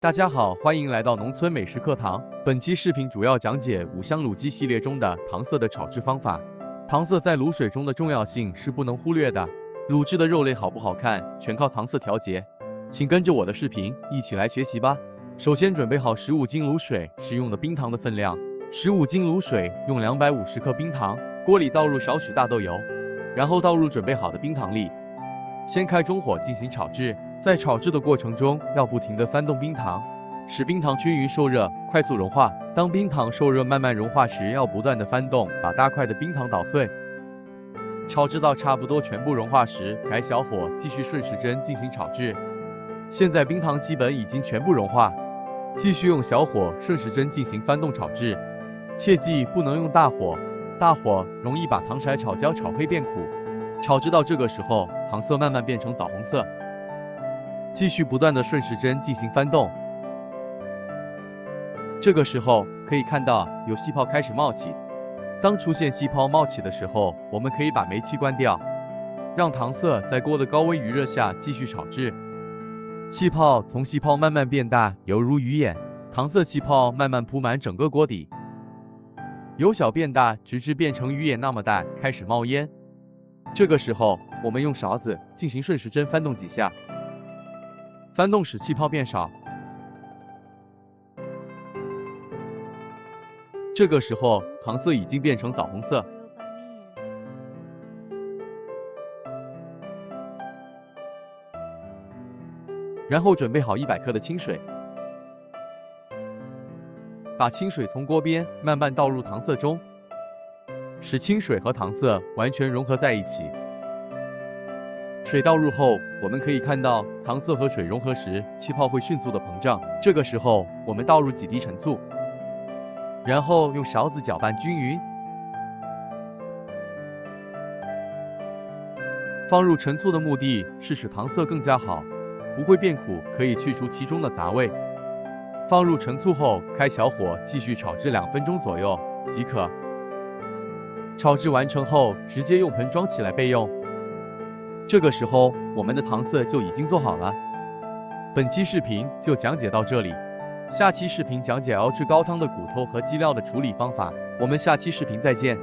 大家好，欢迎来到农村美食课堂。本期视频主要讲解五香卤鸡系列中的糖色的炒制方法。糖色在卤水中的重要性是不能忽略的。卤制的肉类好不好看，全靠糖色调节。请跟着我的视频一起来学习吧。首先准备好15斤卤水，使用的冰糖的分量。15斤卤水用250克冰糖，锅里倒入少许大豆油，然后倒入准备好的冰糖粒，先开中火进行炒制。在炒制的过程中，要不停地翻动冰糖，使冰糖均匀受热，快速融化。当冰糖受热慢慢融化时，要不断地翻动，把大块的冰糖捣碎。炒制到差不多全部融化时，改小火，继续顺时针进行炒制。现在冰糖基本已经全部融化，继续用小火顺时针进行翻动炒制。切记不能用大火，大火容易把糖色炒焦炒黑变苦。炒制到这个时候，糖色慢慢变成枣红色。继续不断的顺时针进行翻动，这个时候可以看到有气泡开始冒起。当出现气泡冒起的时候，我们可以把煤气关掉，让糖色在锅的高温余热下继续炒制。气泡从细泡慢慢变大，犹如鱼眼，糖色气泡慢慢铺满整个锅底，由小变大，直至变成鱼眼那么大，开始冒烟。这个时候，我们用勺子进行顺时针翻动几下。翻动使气泡变少，这个时候糖色已经变成枣红色。然后准备好100克的清水，把清水从锅边慢慢倒入糖色中，使清水和糖色完全融合在一起。水倒入后，我们可以看到糖色和水融合时，气泡会迅速的膨胀。这个时候，我们倒入几滴陈醋，然后用勺子搅拌均匀。放入陈醋的目的是使糖色更加好，不会变苦，可以去除其中的杂味。放入陈醋后，开小火继续炒制2分钟左右即可。炒制完成后，直接用盆装起来备用。这个时候，我们的糖色就已经做好了。本期视频就讲解到这里，下期视频讲解熬制高汤的骨头和鸡料的处理方法。我们下期视频再见。